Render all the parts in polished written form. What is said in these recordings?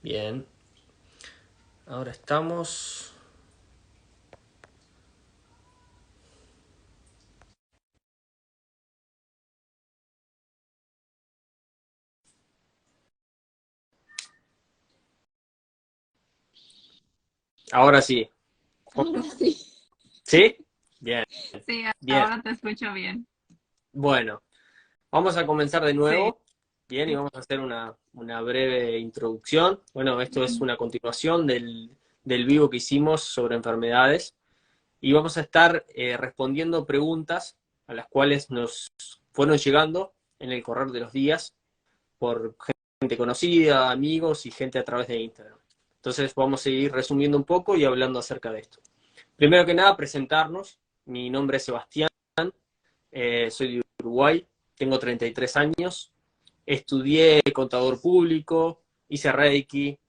Bien, ahora estamos. Ahora sí. Ahora sí, ¿Sí? Bien, sí, bien. ahora te escucho bien. Bueno, vamos a comenzar de Sí. nuevo. Bien, y vamos a hacer una breve introducción. Bueno, esto es una continuación del vivo que hicimos sobre enfermedades. Y vamos a estar respondiendo preguntas a las cuales nos fueron llegando en el correr de los días por gente conocida, amigos y gente a través de Instagram. Entonces vamos a ir resumiendo un poco y hablando acerca de esto. Primero que nada, presentarnos. Mi nombre es Sebastián, soy de Uruguay, tengo 33 años, estudié contador público, hice Reiki,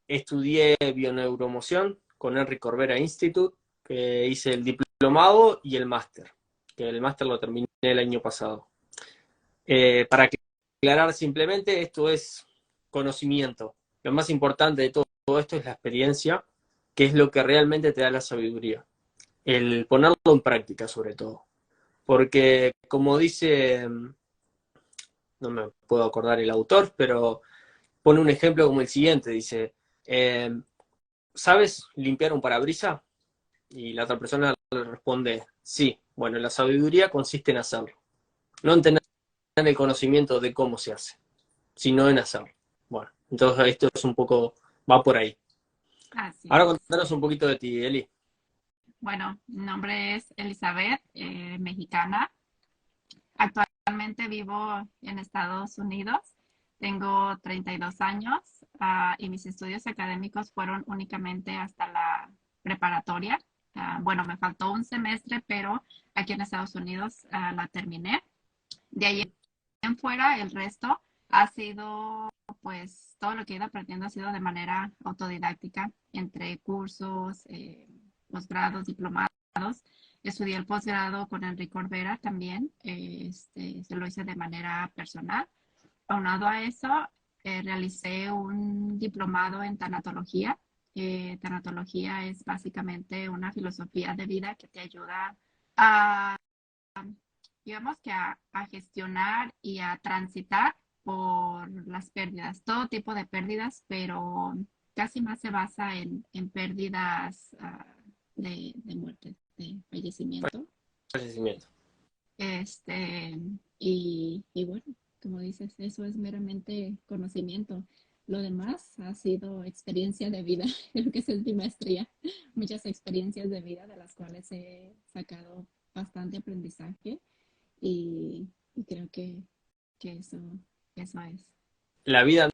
estudié bioneuromoción con Henry Corbera Institute, que hice el diplomado y el máster, que el máster lo terminé el año pasado. Para aclarar simplemente, esto es conocimiento. Lo más importante de todo esto es la experiencia, que es lo que realmente te da la sabiduría. El ponerlo en práctica sobre todo. Porque como dice, no me puedo acordar el autor, pero pone un ejemplo como el siguiente, dice, eh, ¿sabes limpiar un parabrisas? Y la otra persona le responde, sí. Bueno, la sabiduría consiste en hacerlo. No en tener el conocimiento de cómo se hace, sino en hacerlo. Bueno, entonces esto es un poco, va por ahí. Así Ahora es. contanos un poquito de ti, Eli. Bueno, mi nombre es Elizabeth, mexicana. Actualmente vivo en Estados Unidos. Tengo 32 años, y mis estudios académicos fueron únicamente hasta la preparatoria. Bueno, me faltó un semestre, pero aquí en Estados Unidos la terminé. De ahí en fuera, el resto ha sido, pues, todo lo que he ido aprendiendo ha sido de manera autodidáctica, entre cursos, posgrados, diplomados. Estudié el posgrado con Enrique Corbera también, se lo hice de manera personal. Aunado a eso, realicé un diplomado en tanatología. Tanatología es básicamente una filosofía de vida que te ayuda a digamos que a gestionar y a transitar por las pérdidas, todo tipo de pérdidas, pero casi más se basa en pérdidas de muerte, de fallecimiento. Fallecimiento. Este, y bueno, como dices, eso es meramente conocimiento. Lo demás ha sido experiencia de vida, creo que esa es mi maestría, muchas experiencias de vida de las cuales he sacado bastante aprendizaje y creo que eso es. La vida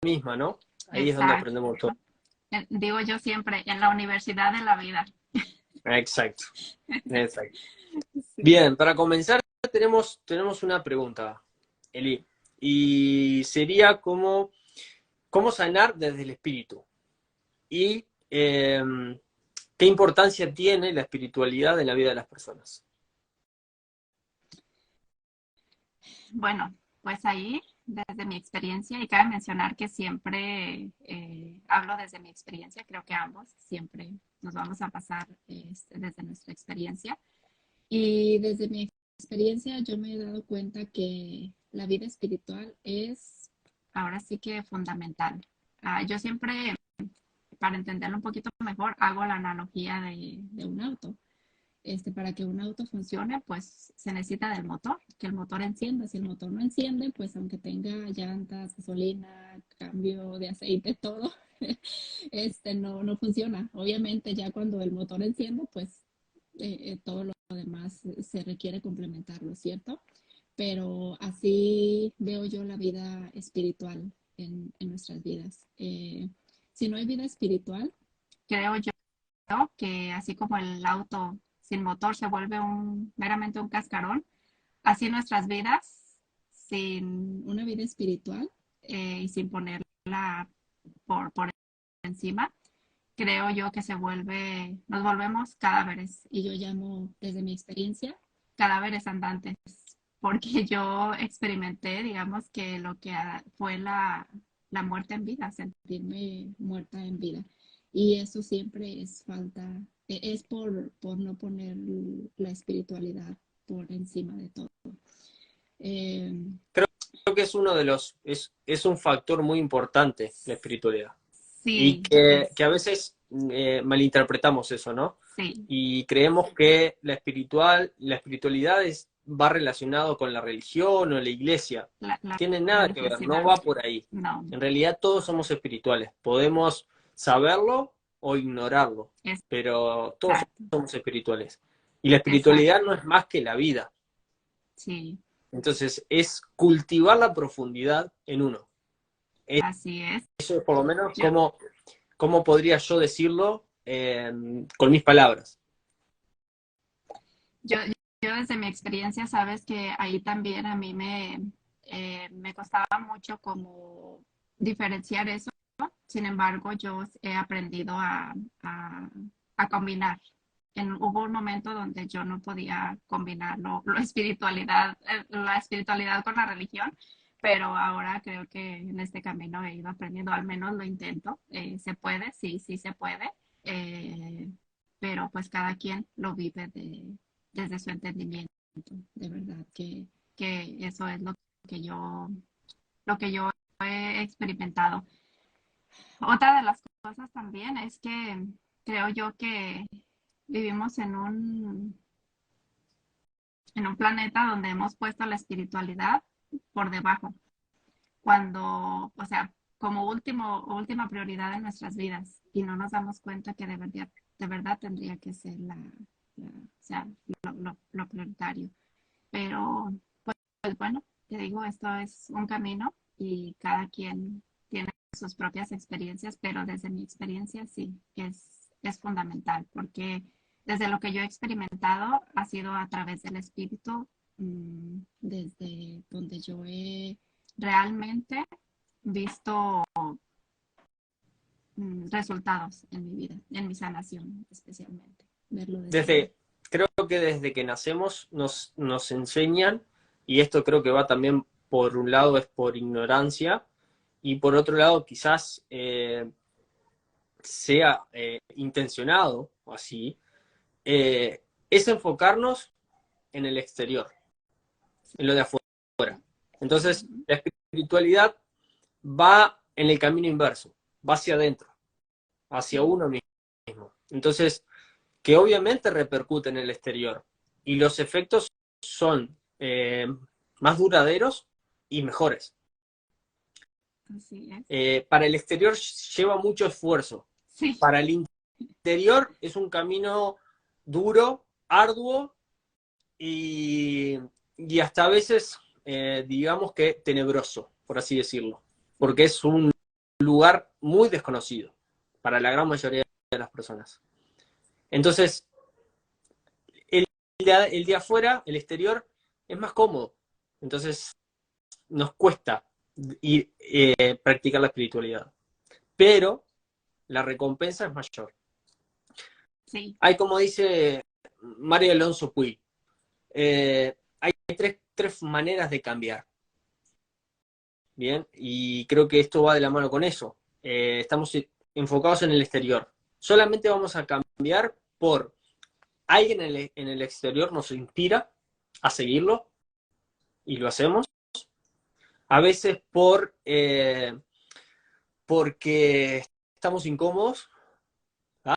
misma, ¿no? Ahí es donde Exacto. aprendemos todo. Digo yo siempre, en la universidad de la vida. Exacto, exacto. Sí. Bien, para comenzar tenemos una pregunta, Eli, y sería cómo sanar desde el espíritu y qué importancia tiene la espiritualidad en la vida de las personas. Bueno, pues ahí, desde mi experiencia, y cabe mencionar que siempre hablo desde mi experiencia, creo que ambos siempre nos vamos a pasar desde nuestra experiencia. Y desde mi experiencia yo me he dado cuenta que la vida espiritual es ahora sí que fundamental. Yo siempre, para entenderlo un poquito mejor, hago la analogía de un auto. Para que un auto funcione, pues se necesita del motor, que el motor encienda. Si el motor no enciende, pues aunque tenga llantas, gasolina, cambio de aceite, todo, no funciona. Obviamente ya cuando el motor enciende, pues todo lo demás se requiere complementarlo, ¿cierto? Pero así veo yo la vida espiritual en nuestras vidas. Si no hay vida espiritual, creo yo que así como el auto sin motor se vuelve meramente un cascarón, así nuestras vidas sin una vida espiritual y sin ponerla por encima, creo yo que nos volvemos cadáveres y yo llamo desde mi experiencia cadáveres andantes porque yo experimenté, digamos, que lo que fue la muerte en vida, sentirme muerta en vida. Y eso siempre es falta, es por no poner la espiritualidad por encima de todo. Eh, Creo que es uno de los, es un factor muy importante la espiritualidad. Y sí, que a veces malinterpretamos eso, ¿no? sí, Y creemos que la espiritualidad va relacionado con la religión o la iglesia. la Tiene nada que ver, no religiosidad, va por ahí. no, En realidad todos somos espirituales. Podemos saberlo o ignorarlo, pero todos exacto, somos espirituales. Y la exacto, espiritualidad no es más que la vida. sí, Entonces es cultivar la profundidad en uno. así es. Eso es por lo menos Yo, cómo podría yo decirlo con mis palabras. yo, yo desde mi experiencia, sabes que ahí también a mí me costaba mucho como diferenciar eso. Sin embargo, yo he aprendido a combinar. Hubo un momento donde yo no podía combinar la espiritualidad con la religión, pero ahora creo que en este camino he ido aprendiendo, al menos lo intento. Se puede, sí, sí se puede, eh, pero pues cada quien lo vive desde su entendimiento. De verdad que eso es lo que yo he experimentado. Otra de las cosas también es que creo yo que vivimos en un planeta donde hemos puesto la espiritualidad por debajo, cuando, o sea, como última prioridad en nuestras vidas y no nos damos cuenta que de verdad tendría que ser o sea, lo prioritario. Pero, pues bueno, te digo, esto es un camino y cada quien tiene sus propias experiencias, pero desde mi experiencia sí, es fundamental, porque desde lo que yo he experimentado ha sido a través del espíritu, desde donde yo he realmente visto resultados en mi vida, en mi sanación especialmente, verlo desde ahí. Creo que desde que nacemos nos enseñan, y esto creo que va también por un lado es por ignorancia, y por otro lado quizás sea intencionado o así, es enfocarnos en el exterior, en lo de afuera. Entonces, Ujú. la espiritualidad va en el camino inverso, va hacia adentro, hacia Sí, uno mismo. Entonces, que obviamente repercute en el exterior. Y los efectos son más duraderos y mejores. así es. Para el exterior lleva mucho esfuerzo. Sí, Para el interior es un camino duro, arduo y hasta a veces, digamos que tenebroso, por así decirlo. sí. Porque es un lugar muy desconocido para la gran mayoría de las personas. Entonces, el de afuera, el exterior, es más cómodo. Entonces nos cuesta ir, practicar la espiritualidad. Pero la recompensa es mayor. Sí, Hay, como dice Mario Alonso Puig, hay tres maneras de cambiar. Bien, y creo que esto va de la mano con eso. Estamos enfocados en el exterior. Solamente vamos a cambiar por alguien en el exterior nos inspira a seguirlo y lo hacemos. A veces porque estamos incómodos, ¿ah?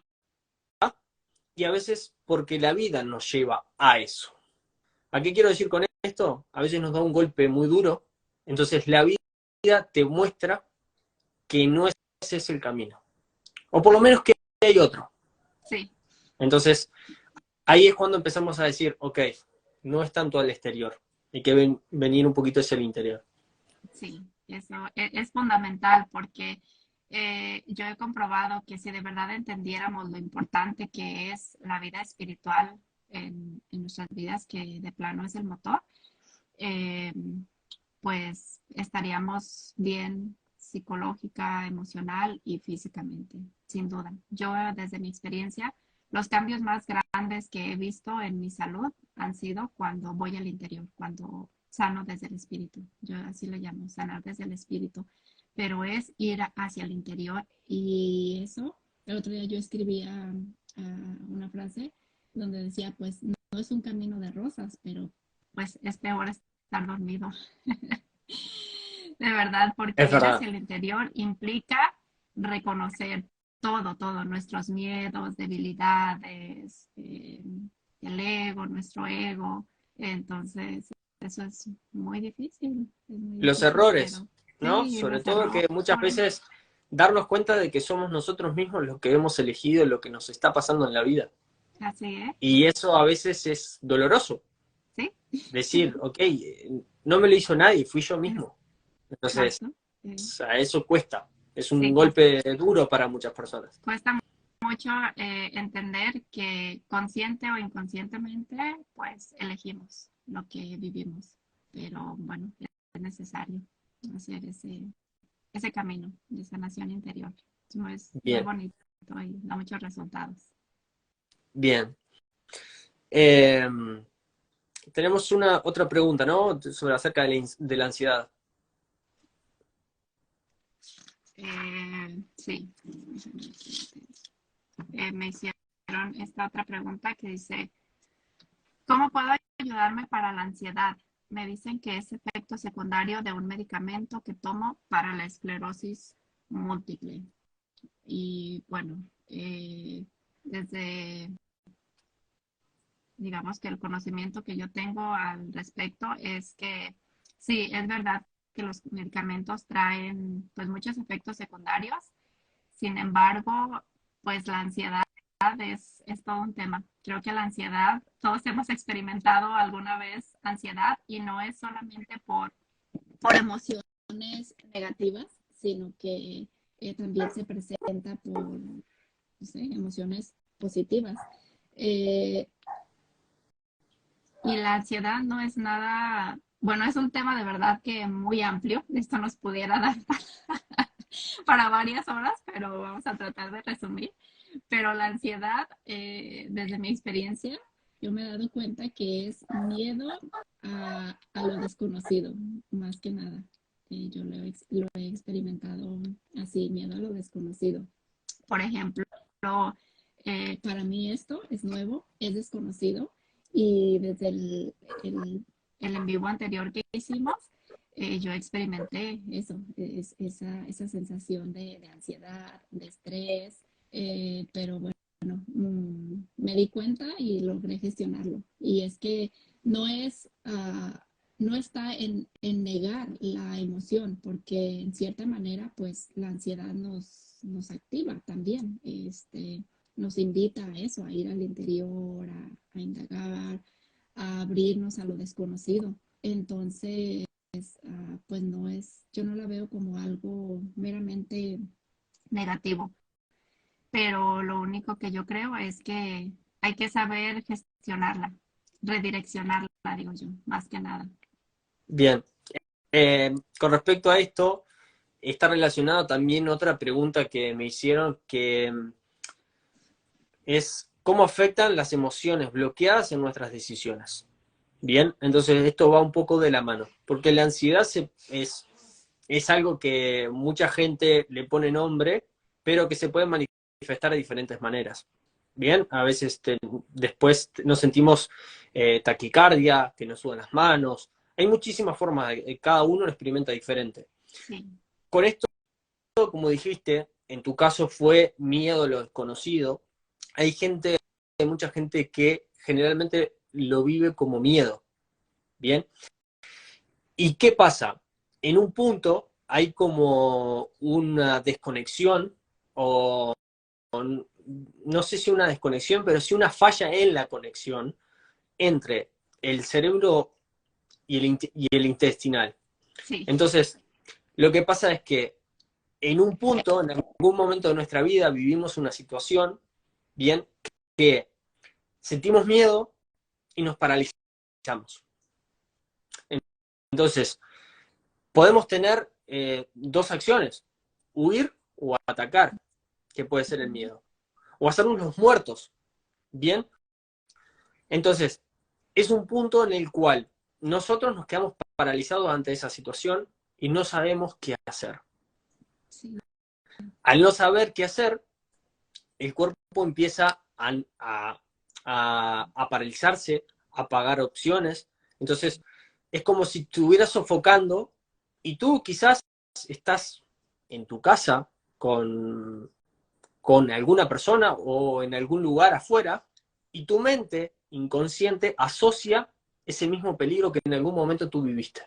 Y a veces porque la vida nos lleva a eso. ¿A qué quiero decir con esto? A veces nos da un golpe muy duro, entonces la vida te muestra que no ese es el camino, o por lo menos que hay otro. sí, Entonces ahí es cuando empezamos a decir, ok, no es tanto al exterior, hay que venir un poquito hacia el interior. sí. Eso es fundamental porque yo he comprobado que si de verdad entendiéramos lo importante que es la vida espiritual en nuestras vidas, que de plano es el motor, eh, pues estaríamos bien psicológica, emocional y físicamente, sin duda. Yo, desde mi experiencia, los cambios más grandes que he visto en mi salud han sido cuando voy al interior, cuando sano desde el espíritu. Yo así lo llamo, sanar desde el espíritu. pero es ir hacia el interior. Y eso, el otro día yo escribía una frase donde decía, pues no es un camino de rosas, pero pues es peor estar dormido. De verdad, porque Es ir verdad. hacia el interior implica reconocer todo, todo, nuestros miedos, debilidades, el ego, nuestro ego. Entonces, eso es muy Los difícil, errores, pero ¿no? sí, Sobre los todo que muchas errores, veces darnos cuenta de que somos nosotros mismos los que hemos elegido lo que nos está pasando en la vida. así es, Y eso a veces es doloroso. sí, Decir, ok, no me lo hizo nadie, fui yo es mismo. Entonces, exacto. a eso cuesta. Es un Sí, golpe duro para muchas personas. cuesta mucho entender que consciente o inconscientemente, pues elegimos lo que vivimos. Pero bueno, es necesario hacer ese camino de sanación interior. Eso es muy Bien, bonito y da muchos resultados. bien. Tenemos una otra pregunta, ¿no? Sobre acerca de la ansiedad. Sí, me hicieron esta otra pregunta que dice, ¿cómo puedo ayudarme para la ansiedad? Me dicen que es efecto secundario de un medicamento que tomo para la esclerosis múltiple. Y bueno, desde, digamos que el conocimiento que yo tengo al respecto es que sí, es verdad que los medicamentos traen pues muchos efectos secundarios. Sin embargo, pues la ansiedad es todo un tema. Creo que la ansiedad, todos hemos experimentado alguna vez ansiedad y no es solamente por emociones negativas, sino que también se presenta por, no sé, emociones positivas. Eh, y la ansiedad no es nada, bueno, es un tema de verdad que muy amplio. Esto nos pudiera dar para varias horas, pero vamos a tratar de resumir. Pero la ansiedad, desde mi experiencia, yo me he dado cuenta que es miedo a lo desconocido, más que nada. Yo lo he experimentado así, miedo a lo desconocido. Por ejemplo, para mí esto es nuevo, es desconocido y desde el en vivo anterior que hicimos, yo experimenté eso, esa sensación de ansiedad, de estrés, pero bueno, me di cuenta y logré gestionarlo. Y es que no es, no está en negar la emoción, porque en cierta manera, pues la ansiedad nos activa también, nos invita a eso, a ir al interior, a indagar, a abrirnos a lo desconocido. Entonces, pues no es, yo no la veo como algo meramente negativo, pero lo único que yo creo es que hay que saber gestionarla, redireccionarla, digo yo, más que nada. Bien. Con respecto a esto, está relacionada también otra pregunta que me hicieron, que es cómo afectan las emociones bloqueadas en nuestras decisiones. Bien, entonces esto va un poco de la mano, porque la ansiedad es algo que mucha gente le pone nombre, pero que se puede manifestar de diferentes maneras. Bien, a veces después nos sentimos taquicardia, que nos sudan las manos. Hay muchísimas formas, cada uno lo experimenta diferente. Sí, Con esto, como dijiste, en tu caso fue miedo a lo desconocido. Hay gente, hay mucha gente que generalmente lo vive como miedo. Bien, ¿y qué pasa? En un punto hay como una desconexión o no sé si una desconexión, pero sí una falla en la conexión entre el cerebro y el intestinal. sí, Entonces, lo que pasa es que en un punto, en algún momento de nuestra vida, vivimos una situación, bien, que sentimos miedo y nos paralizamos. Entonces, podemos tener dos acciones, huir o atacar, que puede ser el miedo, o hacernos los muertos, ¿bien? Entonces, es un punto en el cual nosotros nos quedamos paralizados ante esa situación y no sabemos qué hacer. Sí. Al no saber qué hacer, el cuerpo empieza a paralizarse, a apagar opciones. Entonces, es como si estuvieras sofocando y tú quizás estás en tu casa con alguna persona o en algún lugar afuera y tu mente inconsciente asocia ese mismo peligro que en algún momento tú viviste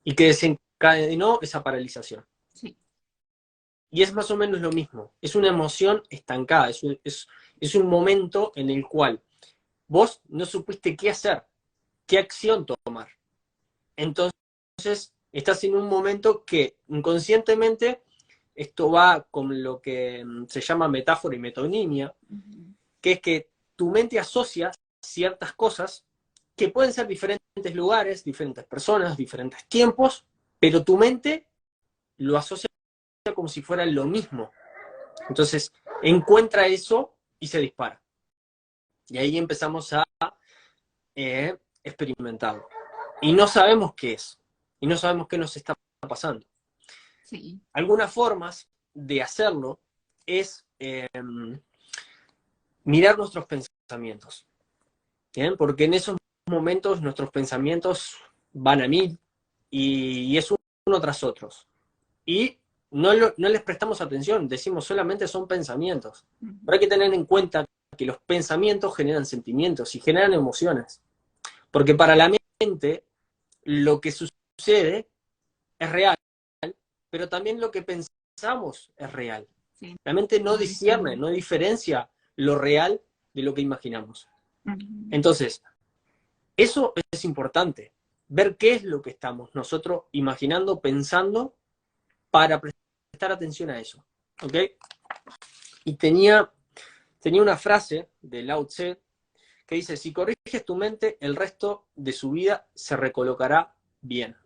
y que desencadenó esa paralización. Sí. Y es más o menos lo mismo, es una emoción estancada, es un momento en el cual vos no supiste qué hacer, qué acción tomar. Entonces, estás en un momento que inconscientemente, esto va con lo que se llama metáfora y metonimia, que es que tu mente asocia ciertas cosas que pueden ser diferentes lugares, diferentes personas, diferentes tiempos, pero tu mente lo asocia como si fuera lo mismo. Entonces, encuentra eso y se dispara. Y ahí empezamos a experimentarlo. Y no sabemos qué es. Y no sabemos qué nos está pasando. Sí. Algunas formas de hacerlo es mirar nuestros pensamientos. ¿Bien? Porque en esos momentos nuestros pensamientos van a mil y es uno tras otro. Y no les prestamos atención, decimos solamente son pensamientos. Pero hay que tener en cuenta que los pensamientos generan sentimientos y generan emociones. Porque para la mente lo que sucede es real, pero también lo que pensamos es real. Sí. La mente no No discierne, distingue. no diferencia lo real de lo que imaginamos. Ujú. Entonces, eso es importante, ver qué es lo que estamos nosotros imaginando, pensando, para prestar atención a eso. ¿Ok? Y tenía una frase de Lao Tse que dice, si corriges tu mente, el resto de su vida se recolocará bien.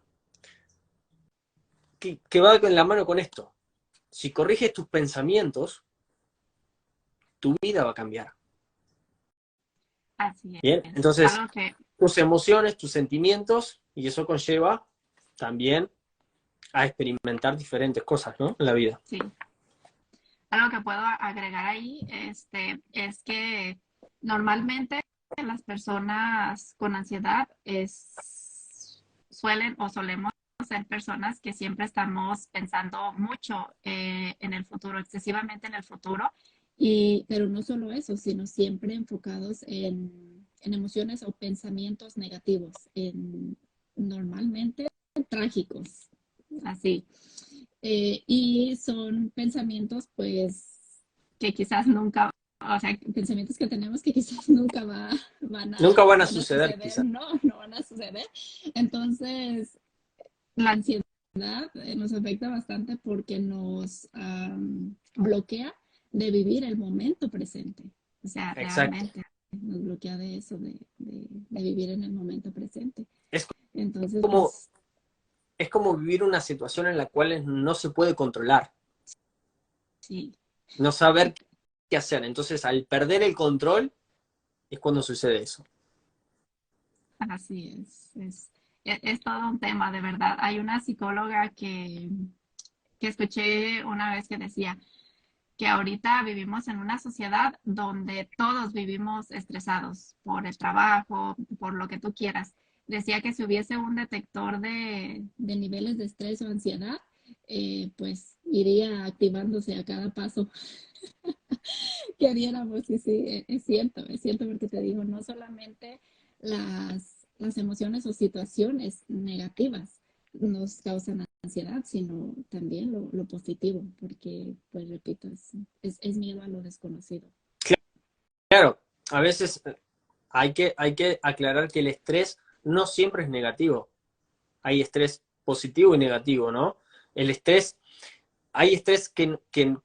Que va en la mano con esto. Si corriges tus pensamientos, tu vida va a cambiar. Así Bien, es. entonces, Algo que, tus emociones, tus sentimientos, y eso conlleva también a experimentar diferentes cosas, ¿no? En la vida. sí, algo que puedo agregar ahí, es que normalmente las personas con ansiedad suelen o solemos ser personas que siempre estamos pensando mucho en el futuro, excesivamente en el futuro, pero no solo eso, sino siempre enfocados en emociones o pensamientos negativos, normalmente trágicos, así. Y son pensamientos, pues, que quizás nunca, o sea, pensamientos que tenemos que quizás nunca Nunca van a van a suceder, suceder, quizás. no van a suceder. Entonces, la ansiedad nos afecta bastante porque nos bloquea de vivir el momento presente. O sea, Exacto. realmente nos bloquea de eso, de vivir en el momento presente. Es Entonces, como, es como vivir una situación en la cual no se puede controlar, sí, no saber qué hacer. Entonces, al perder el control, es cuando sucede eso. así es todo un tema, de verdad. Hay una psicóloga que escuché una vez que decía que ahorita vivimos en una sociedad donde todos vivimos estresados por el trabajo, por lo que tú quieras. Decía que si hubiese un detector de niveles de estrés o ansiedad, pues iría activándose a cada paso que diéramos. Y sí, es cierto porque te digo, no solamente las emociones o situaciones negativas nos causan ansiedad, sino también lo positivo, porque, pues repito, es miedo a lo desconocido. Claro, a veces hay que aclarar que el estrés no siempre es negativo. Hay estrés positivo y negativo, ¿no? El estrés, hay estrés que,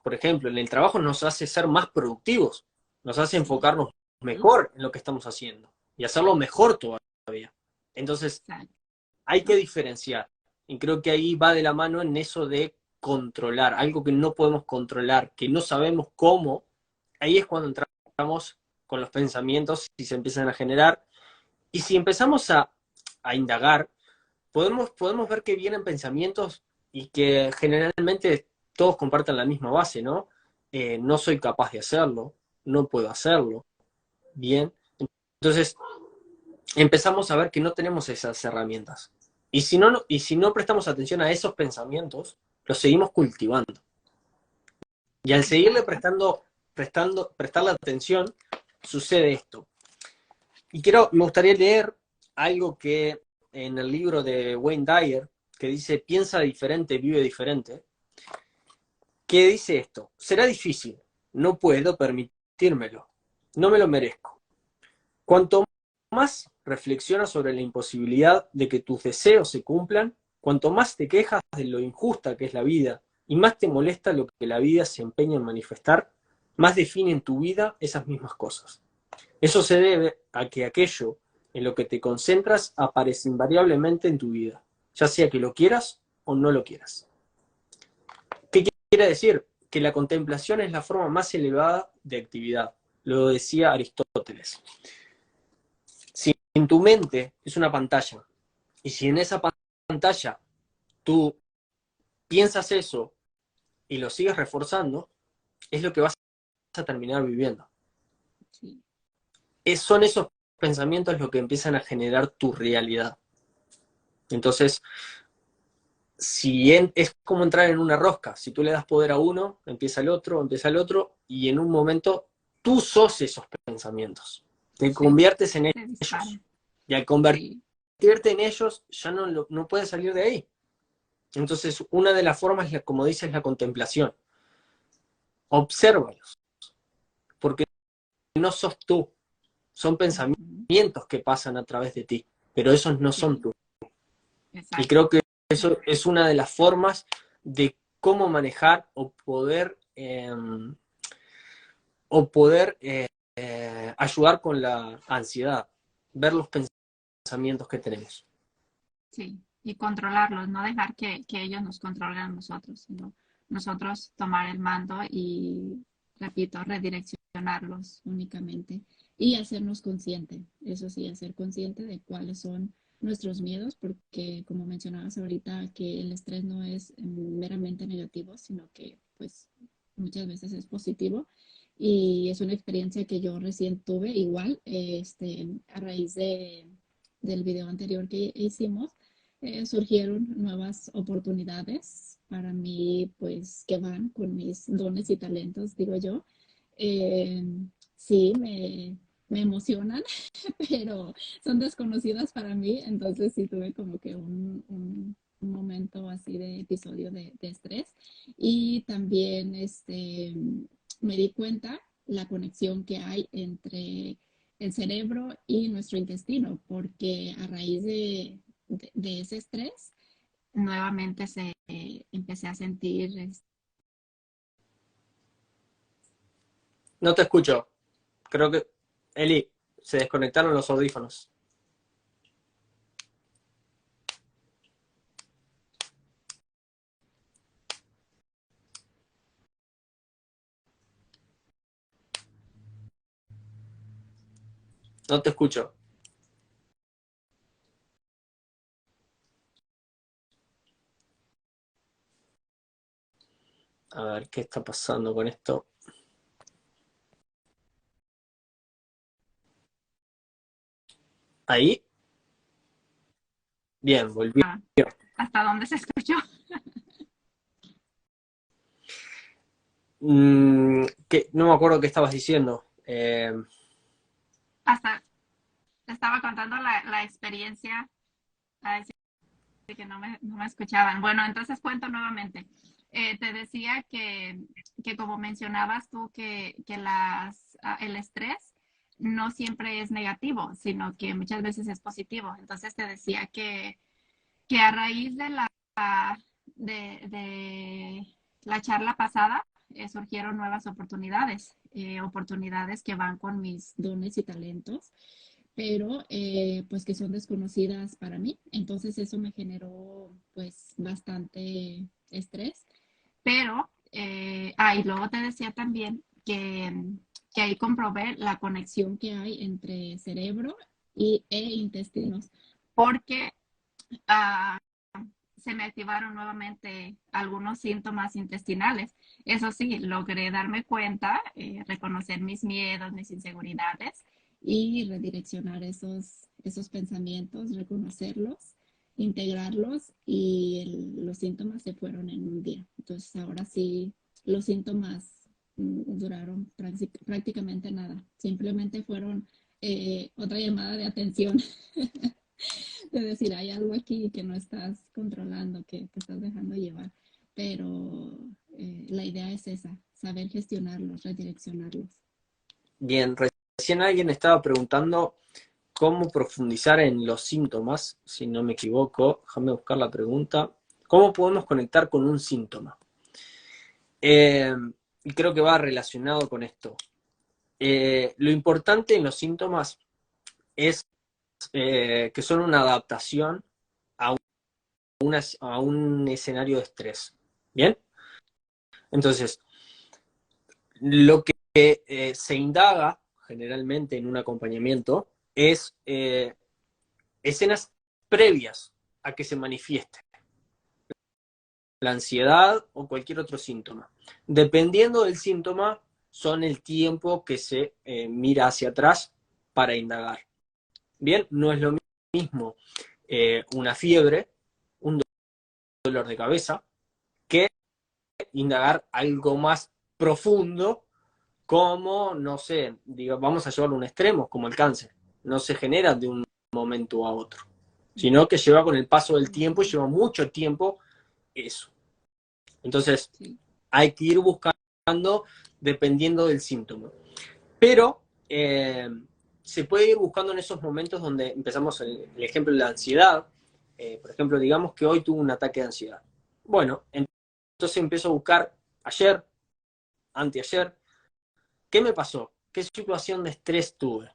por ejemplo, en el trabajo nos hace ser más productivos, nos hace Sí, enfocarnos mejor en lo que estamos haciendo y hacerlo mejor todavía. Entonces, exacto. hay que diferenciar. Y creo que ahí va de la mano en eso de controlar, algo que no podemos controlar, que no sabemos cómo. Ahí es cuando entramos con los pensamientos y se empiezan a generar. Y si empezamos a indagar, podemos ver que vienen pensamientos y que generalmente todos comparten la misma base, ¿no? No soy capaz de hacerlo, no puedo hacerlo, bien. Entonces, empezamos a ver que no tenemos esas herramientas. Y si no prestamos atención a esos pensamientos, los seguimos cultivando. Y al seguirle prestarle atención, sucede esto. Y me gustaría leer algo que en el libro de Wayne Dyer, que dice, piensa diferente, vive diferente, que dice esto: será difícil, no puedo permitírmelo, no me lo merezco. Cuanto más reflexionas sobre la imposibilidad de que tus deseos se cumplan, cuanto más te quejas de lo injusta que es la vida y más te molesta lo que la vida se empeña en manifestar, más define en tu vida esas mismas cosas. Eso se debe a que aquello en lo que te concentras aparece invariablemente en tu vida, ya sea que lo quieras o no lo quieras. ¿Qué quiere decir? Que la contemplación es la forma más elevada de actividad. Lo decía Aristóteles. Si en tu mente es una pantalla, y si en esa pantalla tú piensas eso y lo sigues reforzando, es lo que vas a terminar viviendo. Sí. Son esos pensamientos los que empiezan a generar tu realidad. Entonces, es como entrar en una rosca. Si tú le das poder a uno, empieza el otro, y en un momento tú sos esos pensamientos. Te conviertes en ellos. Y al convertirte en ellos, ya no puedes salir de ahí. Entonces, una de las formas, como dices, es la contemplación. Obsérvalos, porque no sos tú, son pensamientos que pasan a través de ti, pero esos no son tú. Exacto. Y creo que eso es una de las formas de cómo manejar o poder ayudar con la ansiedad, ver los pensamientos que tenemos. Sí, y controlarlos, no dejar que ellos nos controlen a nosotros, sino nosotros tomar el mando y, repito, redireccionarlos únicamente y hacernos consciente, eso sí, hacer consciente de cuáles son nuestros miedos, porque como mencionabas ahorita, que el estrés no es meramente negativo, sino que pues muchas veces es positivo. Y es una experiencia que yo recién tuve, igual, a raíz del video anterior que hicimos, surgieron nuevas oportunidades para mí, pues que van con mis dones y talentos, digo yo. Eh, sí, me emocionan, pero son desconocidas para mí, entonces sí tuve como que un momento así de episodio de estrés. Y también me di cuenta la conexión que hay entre el cerebro y nuestro intestino, porque a raíz de ese estrés, nuevamente empecé a sentir. No te escucho. Creo que, Eli, se desconectaron los audífonos. No te escucho. A ver, ¿qué está pasando con esto? ¿Ahí? Bien, volví. ¿Hasta dónde se escuchó? No me acuerdo qué estabas diciendo. Hasta estaba contando la experiencia. Ay, sí, que no me escuchaban. Bueno, entonces cuento nuevamente. Te decía que como mencionabas tú, el estrés no siempre es negativo, sino que muchas veces es positivo. Entonces te decía que a raíz de la charla pasada surgieron nuevas oportunidades, oportunidades que van con mis dones y talentos, pero pues que son desconocidas para mí. Entonces eso me generó pues bastante estrés, pero, y luego te decía también que ahí comprobé la conexión que hay entre cerebro e intestinos, porque se me activaron nuevamente algunos síntomas intestinales. Eso sí, logré darme cuenta, reconocer mis miedos, mis inseguridades y redireccionar esos pensamientos, reconocerlos, integrarlos y los síntomas se fueron en un día. Entonces ahora sí, los síntomas duraron prácticamente nada. Simplemente fueron otra llamada de atención. De decir, hay algo aquí que no estás controlando, que te estás dejando llevar. Pero la idea es esa, saber gestionarlos, redireccionarlos. Bien, recién alguien estaba preguntando cómo profundizar en los síntomas, si no me equivoco. Déjame buscar la pregunta. ¿Cómo podemos conectar con un síntoma? Y creo que va relacionado con esto. Lo importante en los síntomas es que son una adaptación a un escenario de estrés. ¿Bien? Entonces, lo que se indaga generalmente en un acompañamiento es escenas previas a que se manifieste la ansiedad o cualquier otro síntoma. Dependiendo del síntoma, son el tiempo que se mira hacia atrás para indagar. Bien, no es lo mismo una fiebre, un dolor de cabeza, que indagar algo más profundo como, no sé, digo, vamos a llevarlo a un extremo, como el cáncer. No se genera de un momento a otro, sino que lleva con el paso del tiempo y lleva mucho tiempo eso. Entonces, hay que ir buscando dependiendo del síntoma. Pero se puede ir buscando en esos momentos donde empezamos el ejemplo de la ansiedad. Por ejemplo, digamos que hoy tuve un ataque de ansiedad. Bueno, entonces empiezo a buscar ayer, anteayer, ¿qué me pasó? ¿Qué situación de estrés tuve?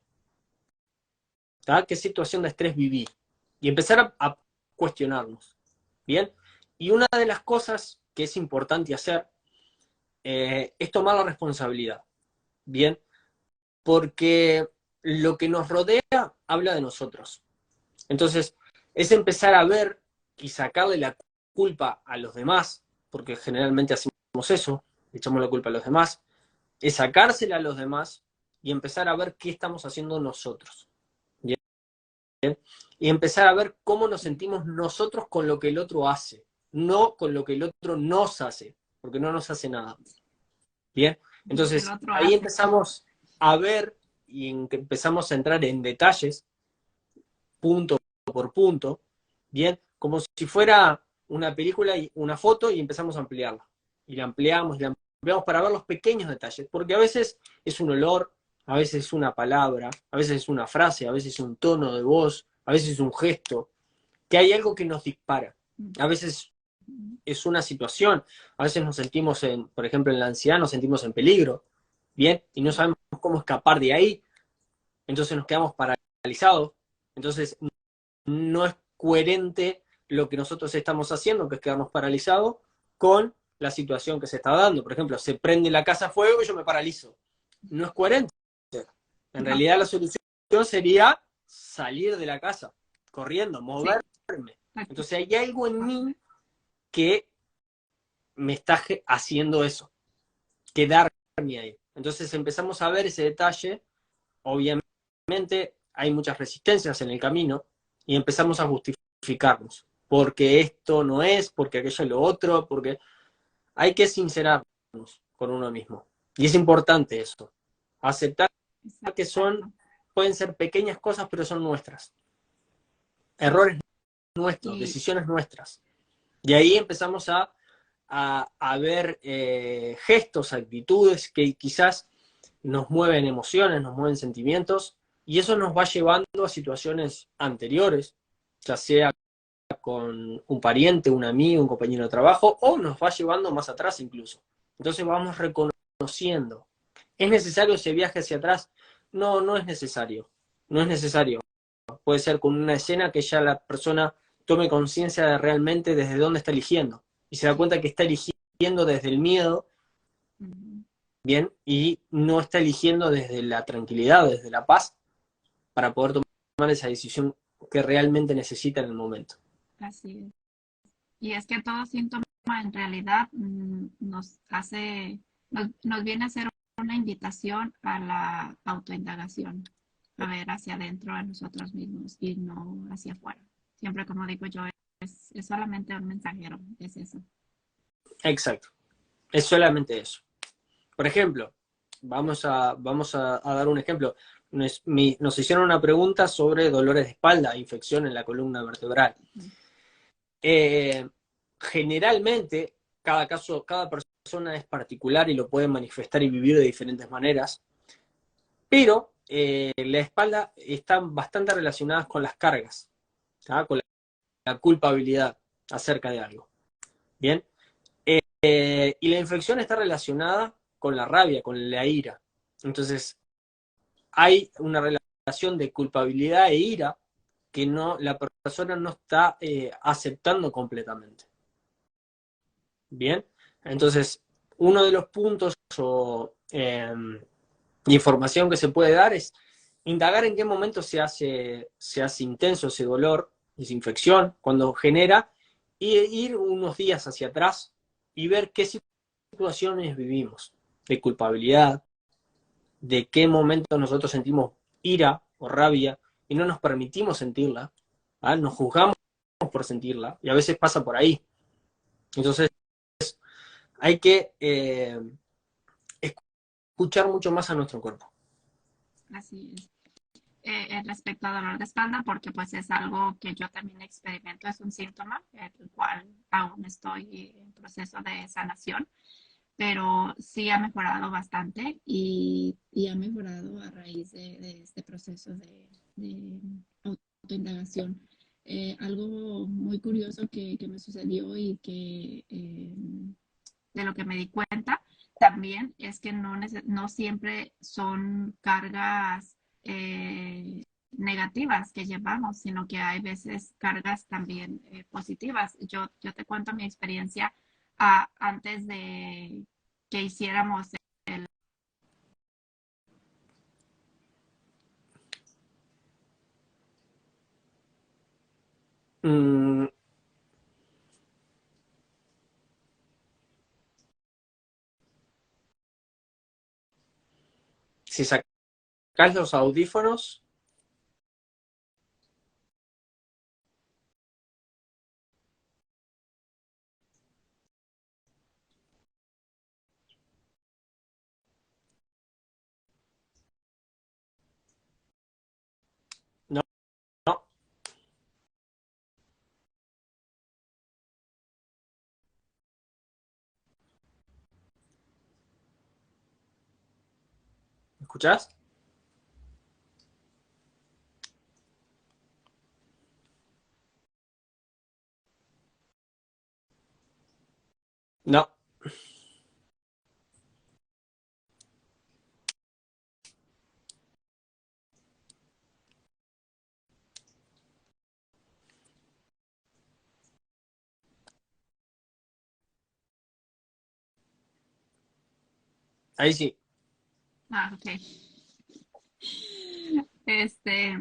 ¿Tá? ¿Qué situación de estrés viví? Y empezar a cuestionarnos. ¿Bien? Y una de las cosas que es importante hacer es tomar la responsabilidad. ¿Bien? Porque lo que nos rodea habla de nosotros. Entonces, es empezar a ver y sacarle la culpa a los demás, porque generalmente hacemos eso, echamos la culpa a los demás, es sacársela a los demás y empezar a ver qué estamos haciendo nosotros. ¿Bien? Y empezar a ver cómo nos sentimos nosotros con lo que el otro hace, no con lo que el otro nos hace, porque no nos hace nada. Bien, entonces ahí empezamos a ver y empezamos a entrar en detalles, punto por punto, bien, como si fuera una película y una foto y empezamos a ampliarla. Y la ampliamos para ver los pequeños detalles, porque a veces es un olor, a veces es una palabra, a veces es una frase, a veces es un tono de voz, a veces es un gesto, que hay algo que nos dispara. A veces es una situación, a veces nos sentimos, por ejemplo, en la ansiedad nos sentimos en peligro, ¿bien? Y no sabemos cómo escapar de ahí, entonces nos quedamos paralizados, entonces no es coherente lo que nosotros estamos haciendo, que es quedarnos paralizados, con la situación que se está dando. Por ejemplo, se prende la casa a fuego y yo me paralizo. No es coherente. En realidad la solución sería salir de la casa, corriendo, moverme. Entonces hay algo en mí que me está haciendo eso, quedarme ahí. Entonces empezamos a ver ese detalle, obviamente hay muchas resistencias en el camino, y empezamos a justificarnos, porque esto no es, porque aquello es lo otro, porque hay que sincerarnos con uno mismo. Y es importante eso, aceptar que pueden ser pequeñas cosas, pero son nuestras. Errores nuestros, decisiones nuestras. Y ahí empezamos a ver gestos, actitudes que quizás nos mueven emociones, nos mueven sentimientos, y eso nos va llevando a situaciones anteriores, ya sea con un pariente, un amigo, un compañero de trabajo, o nos va llevando más atrás incluso. Entonces vamos reconociendo. ¿Es necesario ese viaje hacia atrás? No, no es necesario. No es necesario. Puede ser con una escena que ya la persona tome conciencia de realmente desde dónde está eligiendo. Y se da cuenta que está eligiendo desde el miedo, bien, y no está eligiendo desde la tranquilidad, desde la paz, para poder tomar esa decisión que realmente necesita en el momento. Así es. Y es que todo síntoma en realidad nos viene a hacer una invitación a la autoindagación, a ver hacia adentro de nosotros mismos y no hacia afuera. Siempre, como digo yo, es solamente un mensajero, es eso. Exacto, es solamente eso. Por ejemplo, vamos a dar un ejemplo. Nos hicieron una pregunta sobre dolores de espalda, infección en la columna vertebral. Generalmente, cada caso, cada persona es particular y lo puede manifestar y vivir de diferentes maneras, pero la espalda está bastante relacionada con las cargas, ¿tá? Con la culpabilidad acerca de algo. Bien, y la infección está relacionada con la rabia, con la ira. Entonces, hay una relación de culpabilidad e ira que la persona no está aceptando completamente. Bien, entonces, uno de los puntos o información que se puede dar es indagar en qué momento se hace intenso ese dolor, esa infección, cuando genera, y ir unos días hacia atrás y ver qué situaciones vivimos de culpabilidad, de qué momento nosotros sentimos ira o rabia y no nos permitimos sentirla, ¿ah? Nos juzgamos por sentirla y a veces pasa por ahí. Entonces hay que escuchar mucho más a nuestro cuerpo. Así es. Respecto a dolor de espalda, porque pues es algo que yo también experimento, es un síntoma, el cual aún estoy en proceso de sanación, pero sí ha mejorado bastante y ha mejorado a raíz de este proceso de autoindagación. Algo muy curioso que me sucedió y que de lo que me di cuenta también es que no siempre son cargas negativas que llevamos, sino que hay veces cargas también positivas. Yo te cuento mi experiencia antes de que hiciéramos el... Mm, si sacás los audífonos, no, no, ¿me escuchás? No, ahí sí. Ah, ok. Este,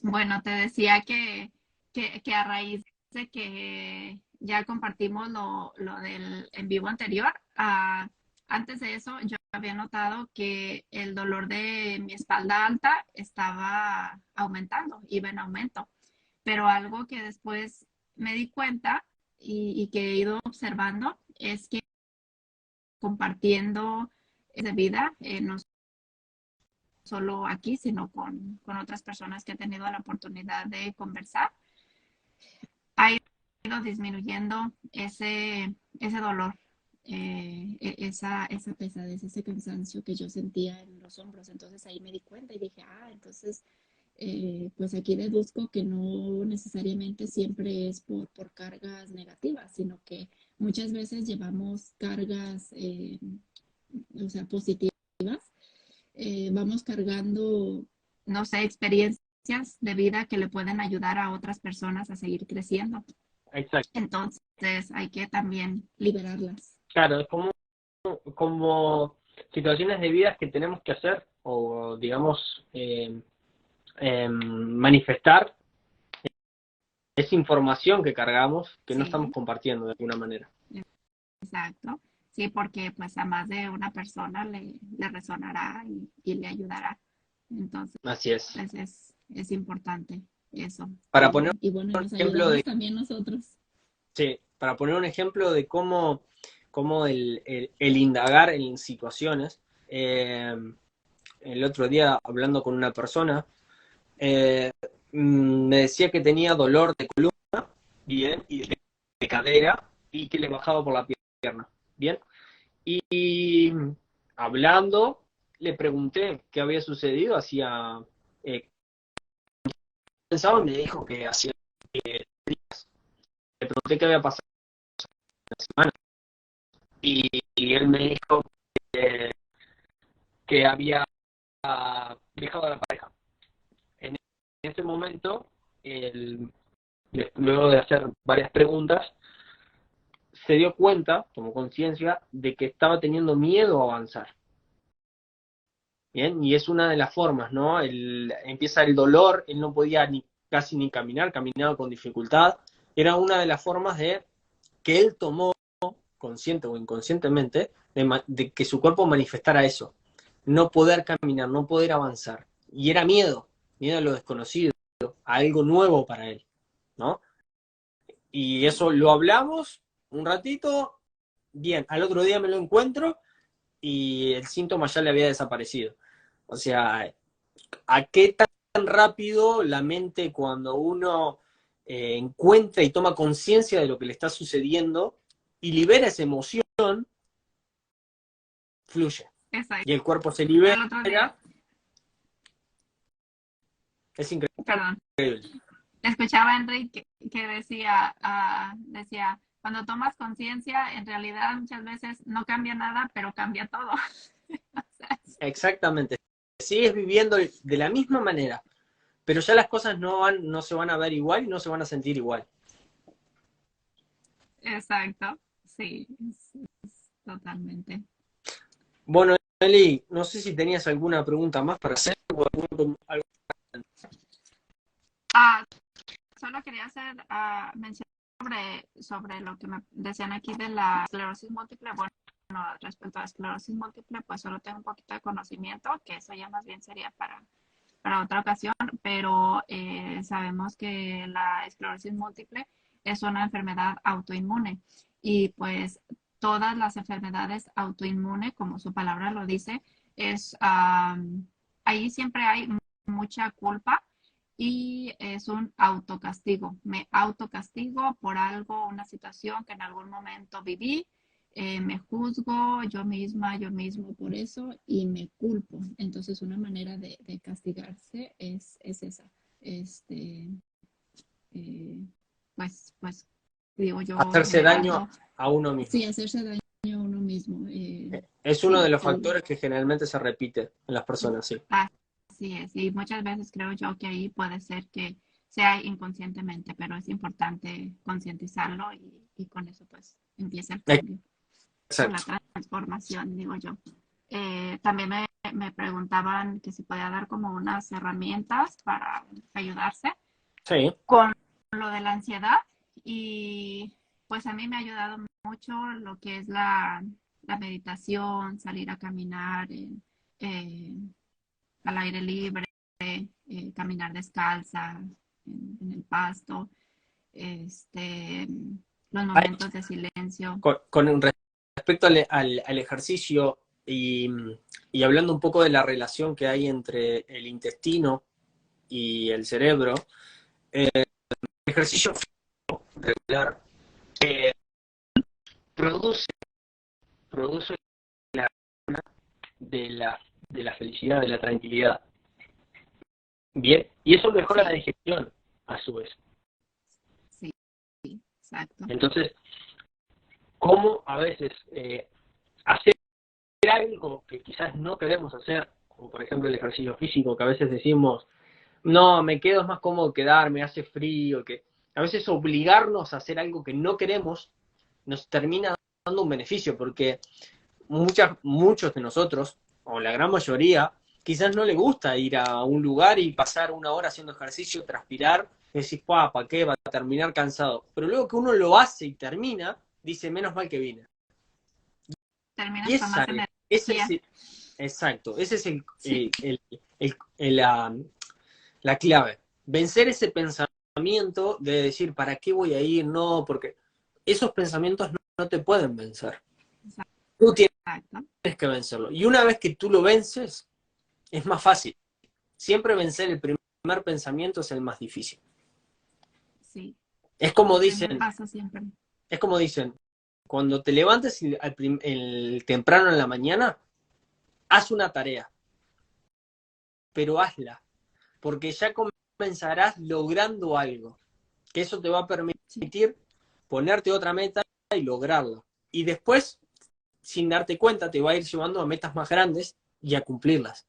bueno, te decía que a raíz de que ya compartimos lo del en vivo anterior, antes de eso yo había notado que el dolor de mi espalda alta estaba aumentando, iba en aumento, pero algo que después me di cuenta y que he ido observando es que compartiendo de vida, no solo aquí, sino con otras personas que he tenido la oportunidad de conversar, ha ido disminuyendo ese dolor, esa pesadez, ese cansancio que yo sentía en los hombros. Entonces ahí me di cuenta y dije, entonces, pues aquí deduzco que no necesariamente siempre es por cargas negativas, sino que muchas veces llevamos cargas, o sea, positivas. Vamos cargando, no sé, experiencias de vida que le pueden ayudar a otras personas a seguir creciendo. Exacto. Entonces hay que también liberarlas. Claro, es como situaciones de vida que tenemos que hacer o, digamos, manifestar es información que cargamos que no estamos Sí, compartiendo de alguna manera. exacto. Sí, porque pues a más de una persona le resonará y le ayudará. Entonces, Así es. pues es importante eso. Para poner Y bueno, y un nos ejemplo ayudamos de, también nosotros. sí, para poner un ejemplo de cómo el indagar en situaciones, el otro día hablando con una persona, eh, me decía que tenía dolor de columna, bien, y de cadera, y que le bajaba por la pierna, bien. Y hablando, le pregunté qué había sucedido, eh, pensaba y me dijo que hacía, le pregunté qué había pasado la semana, y él me dijo que había dejado a la pareja. En ese momento, el, luego de hacer varias preguntas, se dio cuenta, tomó conciencia, de que estaba teniendo miedo a avanzar. Bien, y es una de las formas, ¿no? Empieza el dolor, él no podía casi ni caminar, caminaba con dificultad. Era una de las formas de que él tomó, consciente o inconscientemente, de que su cuerpo manifestara eso. No poder caminar, no poder avanzar. Y era miedo, miedo a lo desconocido, a algo nuevo para él, ¿no? Y eso lo hablamos un ratito, bien, al otro día me lo encuentro y el síntoma ya le había desaparecido. O sea, ¿a qué tan rápido la mente cuando uno encuentra y toma conciencia de lo que le está sucediendo y libera esa emoción, fluye? Exacto. Y el cuerpo se El otro día, libera, es perdón, increíble. escuchaba a Enrique que decía, decía, cuando tomas conciencia, en realidad muchas veces no cambia nada, pero cambia todo. O sea, Exactamente. Sigues viviendo de la misma manera, pero ya las cosas no se van a ver igual y no se van a sentir igual. exacto, sí, totalmente. Bueno, Eli, no sé si tenías alguna pregunta más para hacer o algo. Ah, solo quería hacer mención sobre lo que me decían aquí de la esclerosis múltiple. Bueno, respecto a la esclerosis múltiple, pues solo tengo un poquito de conocimiento, que eso ya más bien sería para otra ocasión, pero sabemos que la esclerosis múltiple es una enfermedad autoinmune y pues todas las enfermedades autoinmunes, como su palabra lo dice, es ahí siempre hay mucha culpa y es un autocastigo. Me autocastigo por algo, una situación que en algún momento viví, me juzgo yo misma, yo mismo por eso y me culpo. Entonces, una manera de castigarse es esa. Este, eh, pues, digo yo, en Hacerse mi daño caso, a uno mismo. sí, hacerse daño a uno mismo. Es uno de Sí, los factores que generalmente se repite en las personas, sí. así es. Y muchas veces creo yo que ahí puede ser que sea inconscientemente, pero es importante concientizarlo y con eso pues empieza el cambio o la Exacto. transformación, digo yo. También me preguntaban que si podía dar como unas herramientas para ayudarse Sí. con lo de la ansiedad y pues a mí me ha ayudado mucho lo que es la meditación, salir a caminar eh, al aire libre, caminar descalza en el pasto, este, los momentos de silencio. Con respecto al ejercicio y hablando un poco de la relación que hay entre el intestino y el cerebro, el ejercicio regular produce, produce la de de la felicidad, de la tranquilidad. Bien, y eso mejora la Sí, digestión a su vez. sí, exacto. Entonces, ¿cómo a veces hacer algo que quizás no queremos hacer, como por ejemplo el ejercicio físico, que a veces decimos, no, me quedo, es más cómodo quedarme, hace frío, que a veces obligarnos a hacer algo que no queremos nos termina dando un beneficio, porque muchos de nosotros, o la gran mayoría, quizás no le gusta ir a un lugar y pasar una hora haciendo ejercicio, transpirar, decís, ¿para qué? Va a terminar cansado. Pero luego que uno lo hace y termina, dice, menos mal que vine. Y Terminas con esa más ese es energía. exacto, ese es Sí, la clave. Vencer ese pensamiento de decir, ¿para qué voy a ir? No, porque esos pensamientos no te pueden vencer. Tú tienes exacto. que vencerlo. Y una vez que tú lo vences, es más fácil. Siempre vencer el primer pensamiento es el más difícil. Sí, Es como el primer dicen, paso siempre. es como dicen, cuando te levantes temprano en la mañana, haz una tarea, pero hazla, porque ya comenzarás logrando algo, que eso te va a Sí, permitir ponerte otra meta y lograrla. Y después, sin darte cuenta, te va a ir llevando a metas más grandes y a cumplirlas.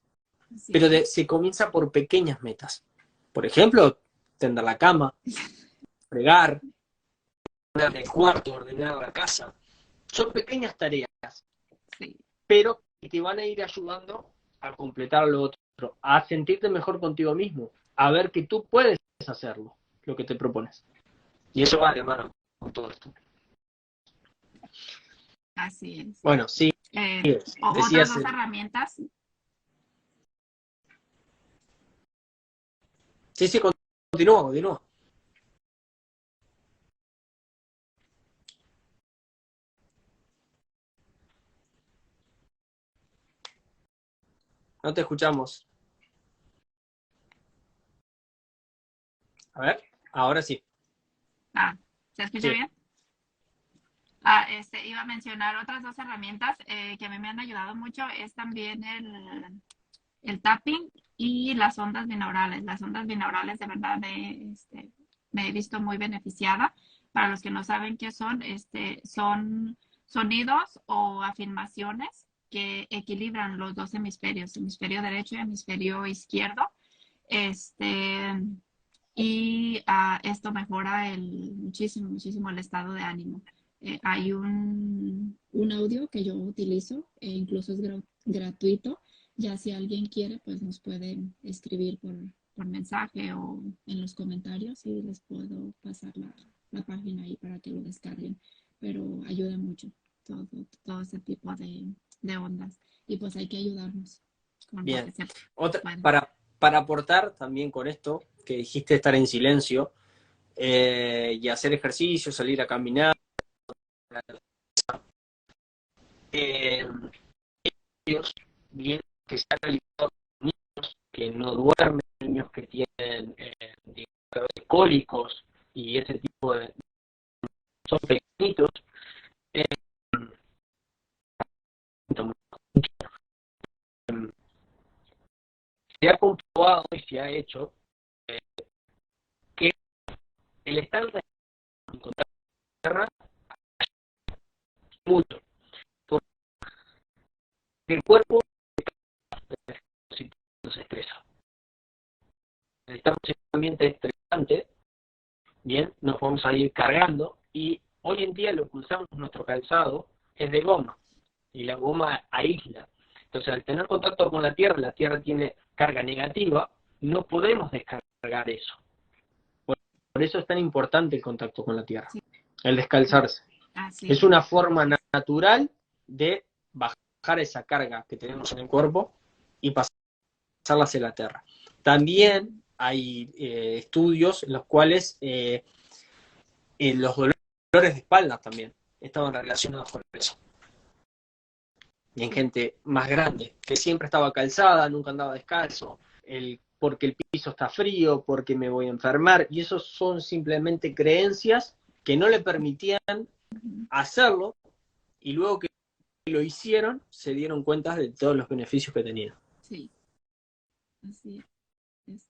así Pero es. se comienza por pequeñas metas. Por ejemplo, tender la cama, fregar, ordenar el cuarto, ordenar la casa. Son pequeñas tareas, Sí, pero que te van a ir ayudando a completar lo otro, a sentirte mejor contigo mismo, a ver que tú puedes hacerlo, lo que te propones. Y eso va de mano con todo esto. así es. Bueno, sí, Otras decías, dos herramientas. sí, sí, continúa, continúa. No te escuchamos. A ver, ahora sí. Ah, ¿se escucha Sí, bien? Iba a mencionar otras dos herramientas que a mí me han ayudado mucho. Es también el tapping y las ondas binaurales. Las ondas binaurales de verdad me he visto muy beneficiada. Para los que no saben qué son, son sonidos o afirmaciones que equilibran los dos hemisferios, hemisferio derecho y hemisferio izquierdo. Este, esto mejora muchísimo, muchísimo el estado de ánimo. Hay un audio que yo utilizo, e incluso es gratuito. Ya si alguien quiere, pues nos puede escribir por mensaje o en los comentarios y les puedo pasar la página ahí para que lo descarguen. Pero ayuda mucho todo ese tipo de ondas. Y pues hay que ayudarnos con lo bien. que se Otra, puede. para aportar también con esto, que dijiste estar en silencio y hacer ejercicio, salir a caminar, eh, ellos, bien que se han alimentado niños que no duermen, niños que tienen digamos, cólicos y ese tipo de... son pequeñitos, eh, se ha comprobado y se ha hecho que el estar en contacto con la tierra mucho, porque el cuerpo se estresa. Estamos en un ambiente estresante, bien, nos vamos a ir cargando y hoy en día lo que usamos nuestro calzado es de goma y la goma aísla. Entonces, al tener contacto con la tierra tiene carga negativa, no podemos descargar eso. Por eso es tan importante el contacto con la tierra, Sí, el descalzarse. así Es una forma natural de bajar esa carga que tenemos en el cuerpo y pasarla hacia la tierra. También hay estudios en los cuales los dolores de espalda también estaban relacionados con eso. Y en sí. gente más grande, que siempre estaba calzada, nunca andaba descalzo, porque el piso está frío, porque me voy a enfermar, y eso son simplemente creencias que no le permitían Ujú. hacerlo, y luego que lo hicieron, se dieron cuenta de todos los beneficios que tenía. Sí, así es.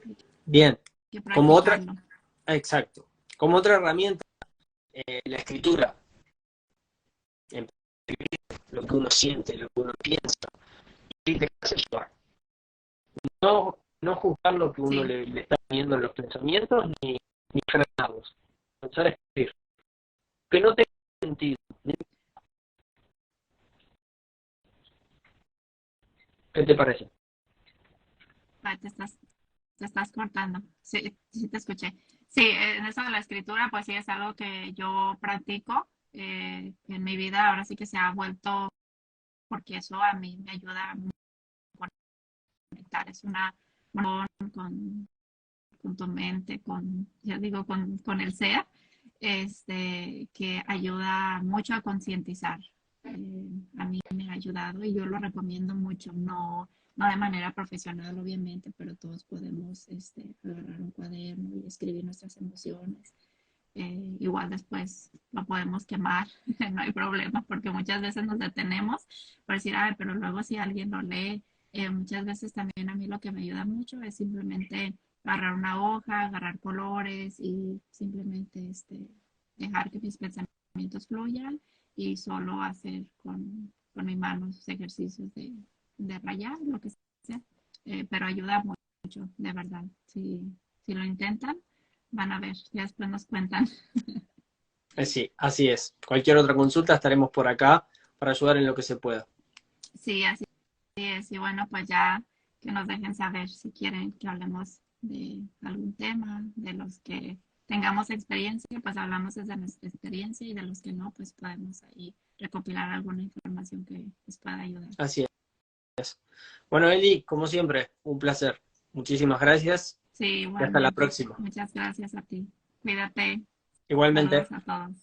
Hay Bien, que como otra, practicarlo. exacto, como otra herramienta, la escritura, lo que uno siente, lo que uno piensa, y dejarse llevar. No juzgar lo que uno Sí, le está poniendo en los pensamientos ni frenarlos. Pensar es decir, que no tenga sentido. ¿Qué te parece? te estás te estás cortando. Sí, sí te escuché. Sí, en eso de la escritura, pues sí es algo que yo practico en mi vida. Ahora sí que se ha vuelto, porque eso a mí me ayuda mucho a conectar. Es una conexión con tu mente, ya digo, con el ser, que ayuda mucho a concientizar. A mí me ha ayudado y yo lo recomiendo mucho, no de manera profesional, obviamente, pero todos podemos agarrar un cuaderno y escribir nuestras emociones. Igual después lo podemos quemar, no hay problema, porque muchas veces nos detenemos por decir, ay, pero luego si alguien lo lee, muchas veces también a mí lo que me ayuda mucho es simplemente agarrar una hoja, agarrar colores y simplemente dejar que mis pensamientos fluyan y solo hacer con mis manos ejercicios de rayar, lo que sea. Pero ayuda mucho, de verdad. Si lo intentan, van a ver, ya después nos cuentan. Sí, así es. Cualquier otra consulta estaremos por acá para ayudar en lo que se pueda. Sí, así es. Y bueno, pues ya que nos dejen saber si quieren que hablemos de algún tema, de los que tengamos experiencia, pues hablamos desde nuestra experiencia y de los que no, pues podemos ahí recopilar alguna información que les pueda ayudar. Así es. Bueno, Eli, como siempre, un placer. Muchísimas gracias Sí, y hasta la igualmente. próxima. Muchas gracias a ti. Cuídate. Igualmente. Saludos a todos.